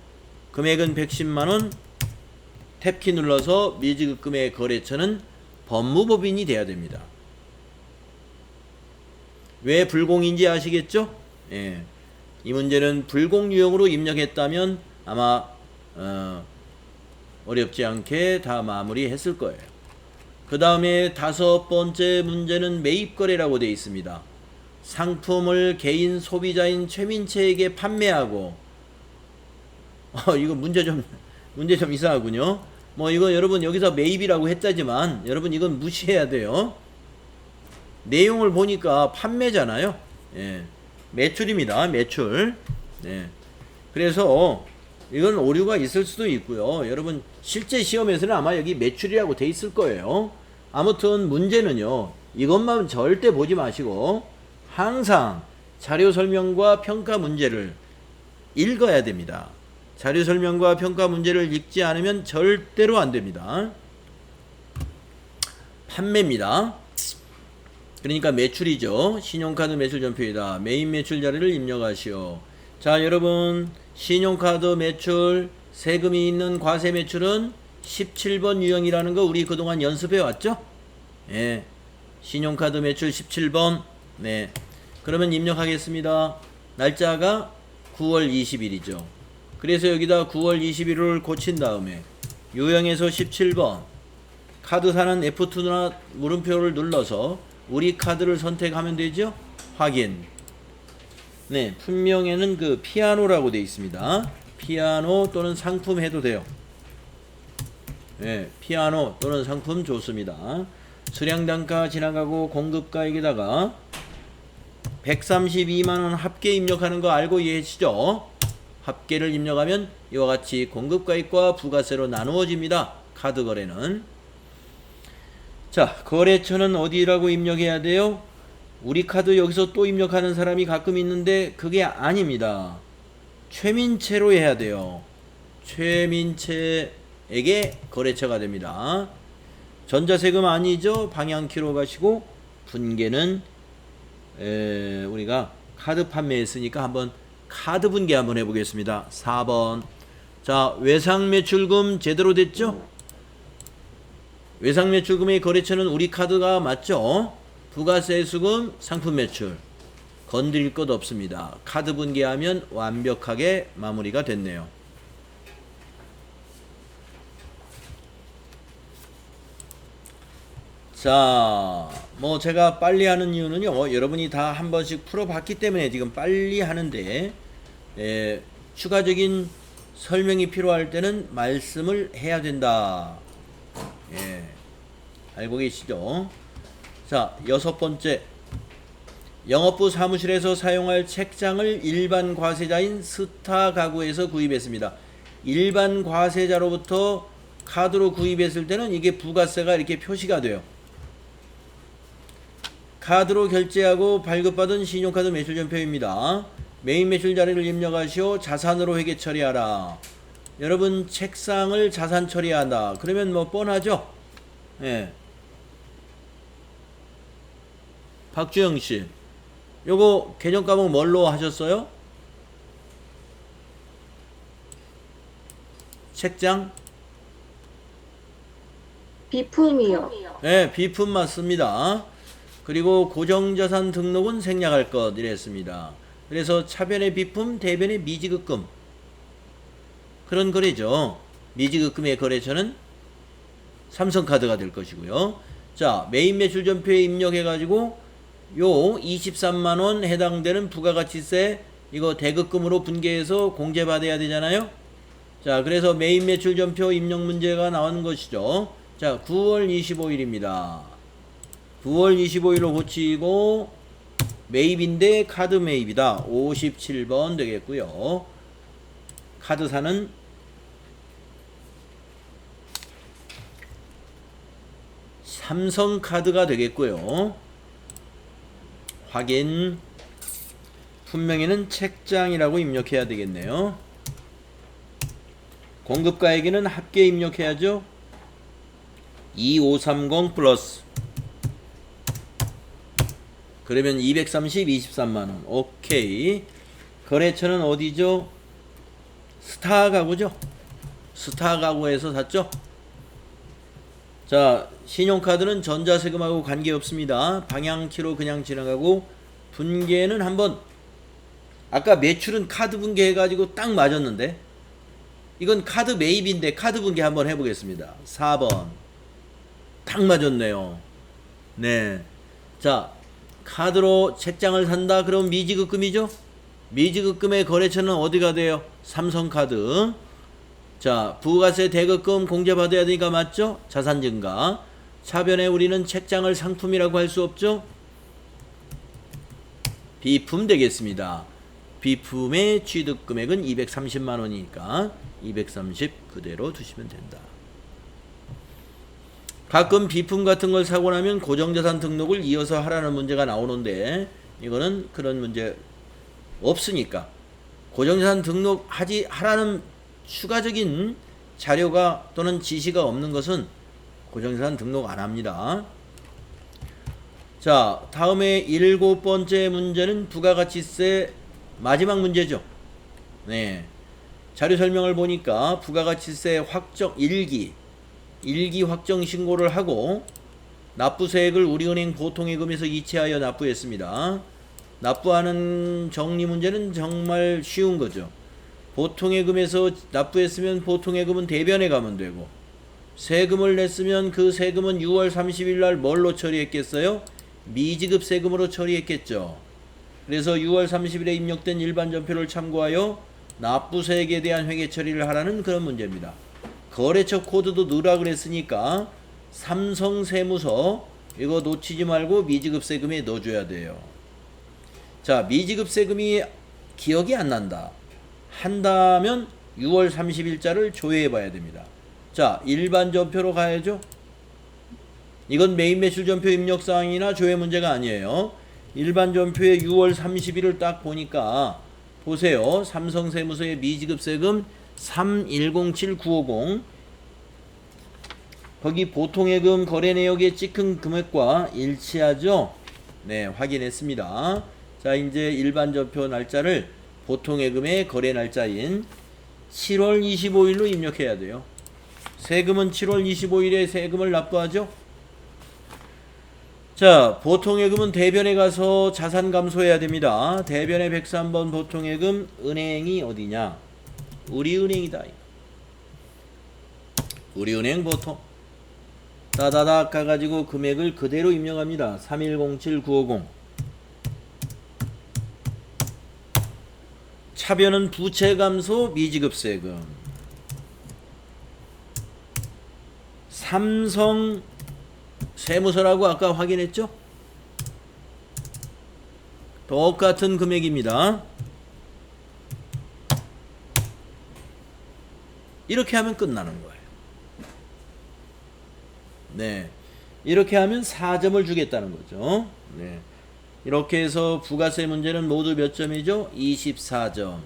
금액은 110만원, 탭키 눌러서 미지급금의 거래처는 법무법인이 돼야 됩니다. 왜 불공인지 아시겠죠? 예. 이 문제는 불공유형으로 입력했다면 아마 어렵지 않게 다 마무리했을 거예요. 그 다음에 5번째 문제는 매입거래라고 되어 있습니다. 상품을 개인 소비자인 최민채에게 판매하고 이거 문제 좀 이상하군요. 뭐 이거 여러분 여기서 매입이라고 했다지만 여러분 이건 무시해야 돼요. 내용을 보니까 판매잖아요. 예. 매출입니다. 매출. 예. 그래서 이건 오류가 있을 수도 있고요. 여러분 실제 시험에서는 아마 여기 매출이라고 돼 있을 거예요. 아무튼 문제는요. 이것만 절대 보지 마시고 항상 자료 설명과 평가 문제를 읽어야 됩니다. 자료 설명과 평가 문제를 읽지 않으면 절대로 안 됩니다. 판매입니다. 그러니까 매출이죠. 신용카드 매출 전표이다. 메인 매출 자료를 입력하시오. 자, 여러분 신용카드 매출 세금이 있는 과세 매출은 17번 유형이라는 거 우리 그동안 연습해 왔죠? 예. 신용카드 매출 17번. 네. 그러면 입력하겠습니다. 날짜가 9월 20일이죠. 그래서 여기다 9월 21일을 고친 다음에 유형에서 17번 카드사는 F2나 물음표를 눌러서 우리 카드를 선택하면 되죠. 확인. 네, 품명에는 그 피아노라고 되어 있습니다. 피아노 또는 상품 해도 돼요. 네, 피아노 또는 상품 좋습니다. 수량단가 지나가고 공급가액에다가 132만원 합계 입력하는 거 알고 이해하시죠? 합계를 입력하면 이와 같이 공급가액과 부가세로 나누어집니다. 카드 거래는. 자, 거래처는 어디라고 입력해야 돼요? 우리 카드 여기서 또 입력하는 사람이 가끔 있는데 그게 아닙니다. 최민채로 해야 돼요. 최민채에게 거래처가 됩니다. 전자세금 아니죠? 방향키로 가시고 분계는 우리가 카드 판매했으니까 한번 카드 분계 한번 해보겠습니다. 4번. 자, 외상매출금 제대로 됐죠? 외상매출금의 거래처는 우리 카드가 맞죠? 부가세 수금 상품매출 건드릴 것 없습니다. 카드 분계하면 완벽하게 마무리가 됐네요. 자, 뭐 제가 빨리 하는 이유는요, 여러분이 다 한 번씩 풀어봤기 때문에 지금 빨리 하는데 추가적인 설명이 필요할 때는 말씀을 해야 된다. 예, 알고 계시죠? 자, 6번째. 영업부 사무실에서 사용할 책장을 일반 과세자인 스타 가구에서 구입했습니다. 일반 과세자로부터 카드로 구입했을 때는 이게 부가세가 이렇게 표시가 돼요. 카드로 결제하고 발급받은 신용카드 매출전표입니다. 메인 매출 자료를 입력하시오. 자산으로 회계 처리하라. 여러분 책상을 자산 처리한다. 그러면 뭐 뻔하죠? 예. 박주영씨, 요거 계정 과목 뭘로 하셨어요? 책장? 비품이요. 네, 비품 맞습니다. 그리고 고정자산 등록은 생략할 것 이랬습니다. 그래서 차변의 비품, 대변의 미지급금 그런 거래죠. 미지급금의 거래처는 삼성카드가 될 것이고요. 자, 메인 매출 전표에 입력해가지고 요 23만원 해당되는 부가가치세 이거 대급금으로 분계해서 공제받아야 되잖아요. 자, 그래서 메인 매출 전표 입력 문제가 나온 것이죠. 자, 9월 25일입니다. 9월 25일로 고치고 매입인데 카드 매입이다. 57번 되겠고요. 카드사는 삼성카드가 되겠고요. 확인. 분명히는 책장이라고 입력해야 되겠네요. 공급가액에는 합계 입력해야죠. 2530 플러스. 그러면 230, 23만원. 오케이. 거래처는 어디죠? 스타가구죠. 스타가구에서 샀죠. 자, 신용카드는 전자세금하고 관계없습니다. 방향키로 그냥 지나가고 분계는 한번 아까 매출은 카드 분계 해가지고 딱 맞았는데 이건 카드 매입인데 카드 분계 한번 해보겠습니다. 4번 딱 맞았네요. 네. 자, 카드로 책장을 산다. 그럼 미지급금이죠. 미지급금의 거래처는 어디가 돼요? 삼성카드. 자, 부가세 대급금 공제받아야 되니까 맞죠? 자산증가. 차변에 우리는 책장을 상품이라고 할 수 없죠? 비품 되겠습니다. 비품의 취득금액은 230만원이니까 230 그대로 두시면 된다. 가끔 비품 같은 걸 사고 나면 고정자산 등록을 이어서 하라는 문제가 나오는데 이거는 그런 문제 없으니까 고정자산 하라는 추가적인 자료가 또는 지시가 없는 것은 고정자산 등록 안 합니다. 자, 다음에 7번째 문제는 부가가치세 마지막 문제죠. 네. 자료 설명을 보니까 부가가치세 확정 1기 확정 신고를 하고 납부세액을 우리은행 보통예금에서 이체하여 납부했습니다. 납부하는 정리 문제는 정말 쉬운 거죠. 보통예금에서 납부했으면 보통예금은 대변에 가면 되고 세금을 냈으면 그 세금은 6월 30일 날 뭘로 처리했겠어요? 미지급 세금으로 처리했겠죠. 그래서 6월 30일에 입력된 일반 전표를 참고하여 납부세액에 대한 회계 처리를 하라는 그런 문제입니다. 거래처 코드도 넣으라 그랬으니까 삼성세무서 이거 놓치지 말고 미지급 세금에 넣어줘야 돼요. 자, 미지급 세금이 기억이 안 난다. 한다면 6월 30일자를 조회해 봐야 됩니다. 자, 일반 전표로 가야죠. 이건 메인 매출 전표 입력사항이나 조회 문제가 아니에요. 일반 전표에 6월 30일을 딱 보니까 보세요. 삼성세무서의 미지급세금 3107950 거기 보통예금 거래내역에 찍힌 금액과 일치하죠. 네, 확인했습니다. 자, 이제 일반 전표 날짜를 보통예금의 거래 날짜인 7월 25일로 입력해야 돼요. 세금은 7월 25일에 세금을 납부하죠. 자, 보통예금은 대변에 가서 자산 감소해야 됩니다. 대변의 103번 보통예금 은행이 어디냐? 우리은행이다. 우리은행 보통 다다닥 가가지고 금액을 그대로 입력합니다. 3107950 차변은 부채 감소 미지급세금 삼성 세무서라고 아까 확인했죠? 똑같은 금액입니다. 이렇게 하면 끝나는 거예요. 네, 이렇게 하면 4점을 주겠다는 거죠. 네, 이렇게 해서 부가세 문제는 모두 몇 점이죠? 24점.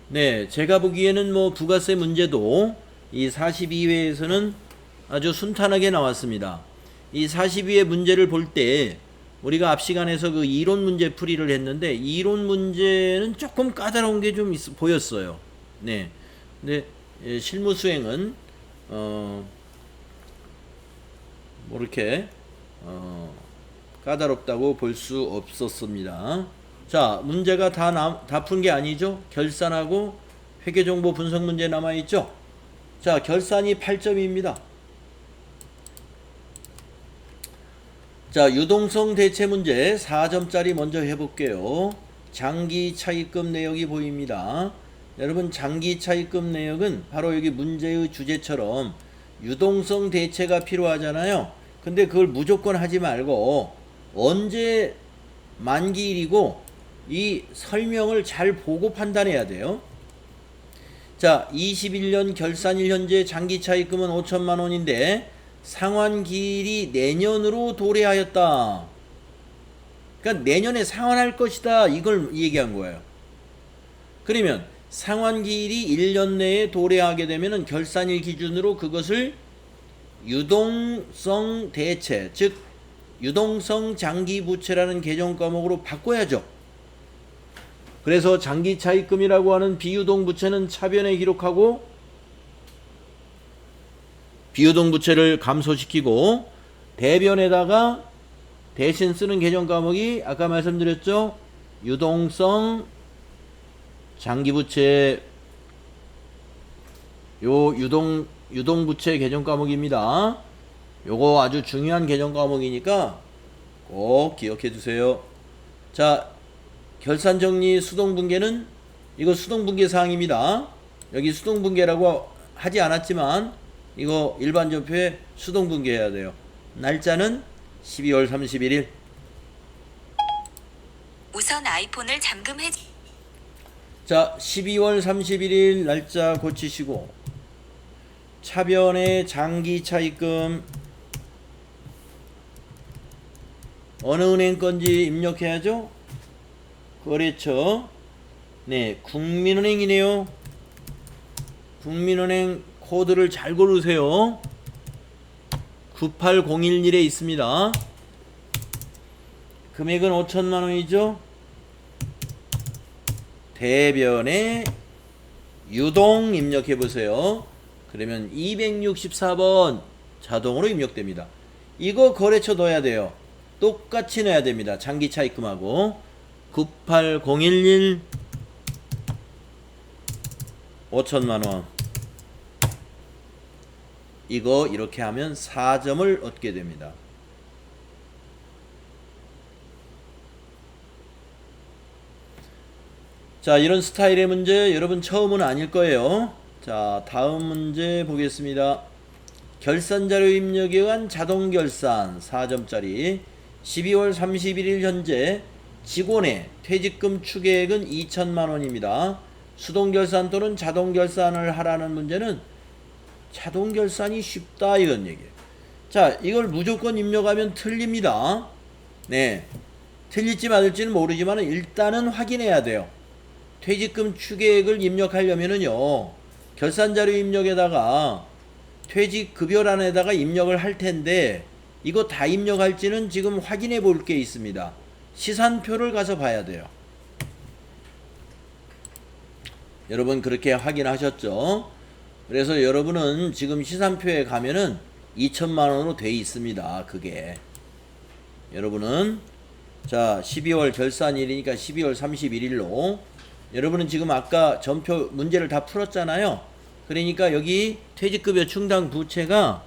네, 제가 보기에는 뭐 부가세 문제도 이 42회에서는 아주 순탄하게 나왔습니다. 이 42회 문제를 볼 때 우리가 앞 시간에서 그 이론 문제 풀이를 했는데 이론 문제는 조금 까다로운 게 좀 보였어요. 네, 근데 실무 수행은 뭐 이렇게 까다롭다고 볼 수 없었습니다. 자, 문제가 다 푼 게 아니죠. 결산하고 회계정보 분석 문제 남아있죠? 자, 결산이 8점입니다. 자, 유동성 대체 문제 4점짜리 먼저 해볼게요. 장기 차입금 내역이 보입니다. 여러분, 장기 차입금 내역은 바로 여기 문제의 주제처럼 유동성 대체가 필요하잖아요. 근데 그걸 무조건 하지 말고 언제 만기일이고 이 설명을 잘 보고 판단해야 돼요. 자, 21년 결산일 현재 장기 차입금은 5천만 원인데 상환기일이 내년으로 도래하였다. 그러니까 내년에 상환할 것이다. 이걸 얘기한 거예요. 그러면 상환기일이 1년 내에 도래하게 되면 결산일 기준으로 그것을 유동성 대체, 즉 유동성 장기부채라는 개정 과목으로 바꿔야죠. 그래서 장기차입금이라고 하는 비유동부채는 차변에 기록하고 비유동부채를 감소시키고 대변에다가 대신 쓰는 개정 과목이 아까 말씀드렸죠. 유동성 장기부채, 요 유동부채 개정 과목입니다. 요거 아주 중요한 개정 과목이니까 꼭 기억해 두세요. 자, 결산정리 수동분계는 이거 수동분계 사항입니다. 여기 수동분계라고 하지 않았지만 이거 일반전표에 수동분계 해야 돼요. 날짜는 12월 31일. 우선 아이폰을 잠금해. 자, 12월 31일 날짜 고치시고 차변의 장기 차입금 어느 은행 건지 입력해야죠. 거래처, 네, 국민은행이네요. 국민은행 코드를 잘 고르세요. 98011에 있습니다. 금액은 5천만 원이죠. 대변에 유동 입력해 보세요. 그러면 264번 자동으로 입력됩니다. 이거 거래처 넣어야 돼요. 똑같이 넣어야 됩니다. 장기 차입금하고 98011 5천만 원. 이거 이렇게 하면 4점을 얻게 됩니다. 자, 이런 스타일의 문제 여러분 처음은 아닐 거예요. 자, 다음 문제 보겠습니다. 결산자료 입력에 의한 자동결산 4점짜리 12월 31일 현재 직원의 퇴직금 추계액은 2천만 원입니다. 수동결산 또는 자동결산을 하라는 문제는 자동결산이 쉽다 이런 얘기예요. 자, 이걸 무조건 입력하면 틀립니다. 네, 틀릴지 맞을지는 모르지만 일단은 확인해야 돼요. 퇴직금 추계액을 입력하려면은요, 결산자료 입력에다가 퇴직급여란에다가 입력을 할 텐데 이거 다 입력할지는 지금 확인해 볼 게 있습니다. 시산표를 가서 봐야 돼요. 여러분 그렇게 확인하셨죠? 그래서 여러분은 지금 시산표에 가면은 2천만 원으로 돼 있습니다. 그게 여러분은 자 12월 결산일이니까 12월 31일로 여러분은 지금 아까 전표 문제를 다 풀었잖아요. 그러니까 여기 퇴직급여 충당 부채가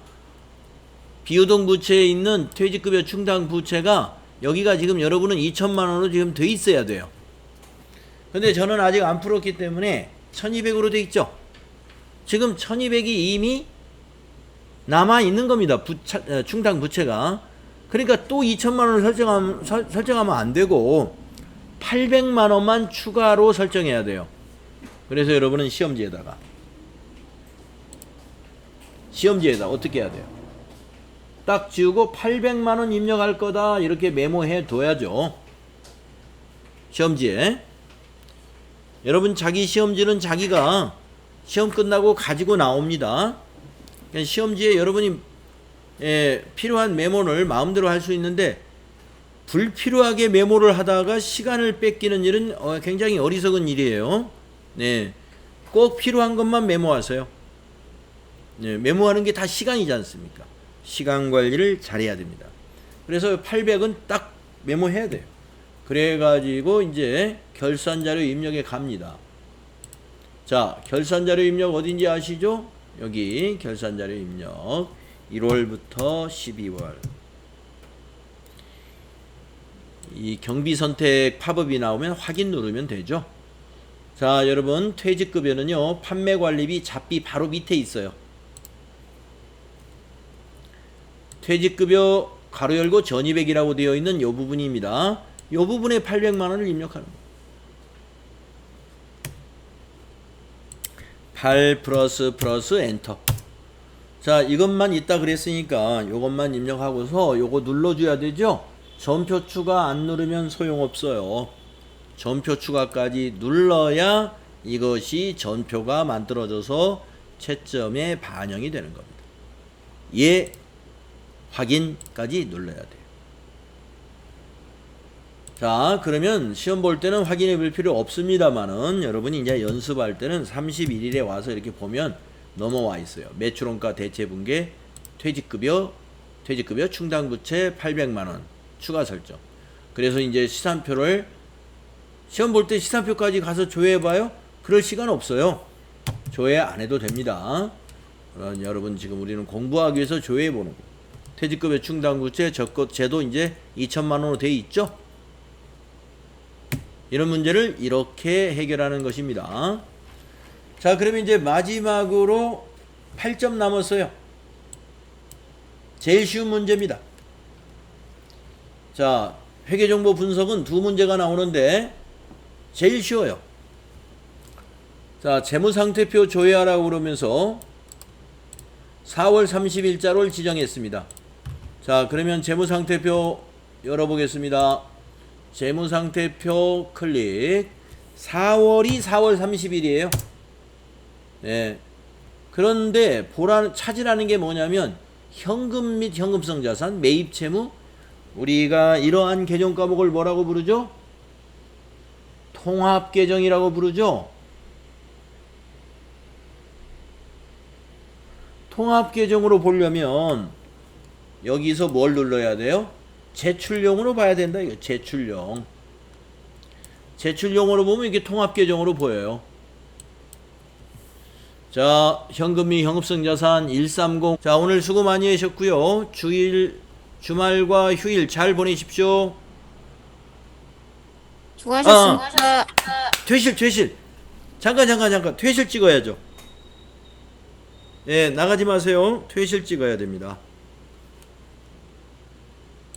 비유동 부채에 있는 퇴직급여 충당 부채가 여기가 지금 여러분은 2천만 원으로 지금 돼 있어야 돼요. 근데 저는 아직 안 풀었기 때문에 1200으로 돼 있죠. 지금 1200이 이미 남아 있는 겁니다. 충당 부채가. 그러니까 또 2천만 원을 설정하면 안 되고 800만 원만 추가로 설정해야 돼요. 그래서 여러분은 시험지에다 어떻게 해야 돼요? 딱 지우고 800만 원 입력할 거다 이렇게 메모해 둬야죠. 시험지에. 여러분 자기 시험지는 자기가 시험 끝나고 가지고 나옵니다. 시험지에 여러분이 필요한 메모를 마음대로 할 수 있는데 불필요하게 메모를 하다가 시간을 뺏기는 일은 굉장히 어리석은 일이에요. 네, 꼭 필요한 것만 메모하세요. 네, 메모하는 게 다 시간이지 않습니까? 시간 관리를 잘해야 됩니다. 그래서 800은 딱 메모해야 돼요. 그래가지고 이제 결산자료 입력에 갑니다. 자, 결산자료 입력 어딘지 아시죠? 여기 결산자료 입력 1월부터 12월. 이 경비 선택 팝업이 나오면 확인 누르면 되죠. 자, 여러분 퇴직급여는요, 판매관리비 잡비 바로 밑에 있어요. 퇴직급여 가로 열고 전입액이라고 되어 있는 이 부분입니다. 이 부분에 800만 원을 입력하는 거예요. 8 플러스 엔터. 자, 이것만 있다 그랬으니까 이것만 입력하고서 요거 눌러줘야 되죠. 전표 추가 안 누르면 소용없어요. 전표 추가까지 눌러야 이것이 전표가 만들어져서 채점에 반영이 되는 겁니다. 예, 확인까지 눌러야 돼요. 자, 그러면 시험 볼 때는 확인해 볼 필요 없습니다만은 여러분이 이제 연습할 때는 31일에 와서 이렇게 보면 넘어와 있어요. 매출원가 대체분계, 퇴직급여 충당부채 800만원 추가 설정. 그래서 이제 시산표를 시험 볼 때 시산표까지 가서 조회해봐요? 그럴 시간 없어요. 조회 안 해도 됩니다. 여러분 지금 우리는 공부하기 위해서 조회해보는 거예요. 퇴직급여 충당부채 제도 이제 2천만원으로 돼 있죠? 이런 문제를 이렇게 해결하는 것입니다. 자, 그러면 이제 마지막으로 8점 남았어요. 제일 쉬운 문제입니다. 자, 회계정보 분석은 두 문제가 나오는데 제일 쉬워요. 자, 재무상태표 조회하라고 그러면서 4월 30일자를 지정했습니다. 자, 그러면 재무상태표 열어보겠습니다. 재무상태표 클릭. 4월이 4월 30일이에요. 네. 그런데 찾으라는 게 뭐냐면 현금 및 현금성 자산, 매입 채무. 우리가 이러한 계정 과목을 뭐라고 부르죠? 통합 계정이라고 부르죠. 통합 계정으로 보려면 여기서 뭘 눌러야 돼요? 제출용으로 봐야 된다. 이거 제출용. 제출용으로 보면 이게 통합 계정으로 보여요. 자, 현금 및 현금성 자산 130. 자, 오늘 수고 많이 하셨고요. 주말과 휴일 잘 보내십시오. 수고하셨습니다. 퇴실. 잠깐. 퇴실 찍어야죠. 예, 나가지 마세요. 퇴실 찍어야 됩니다.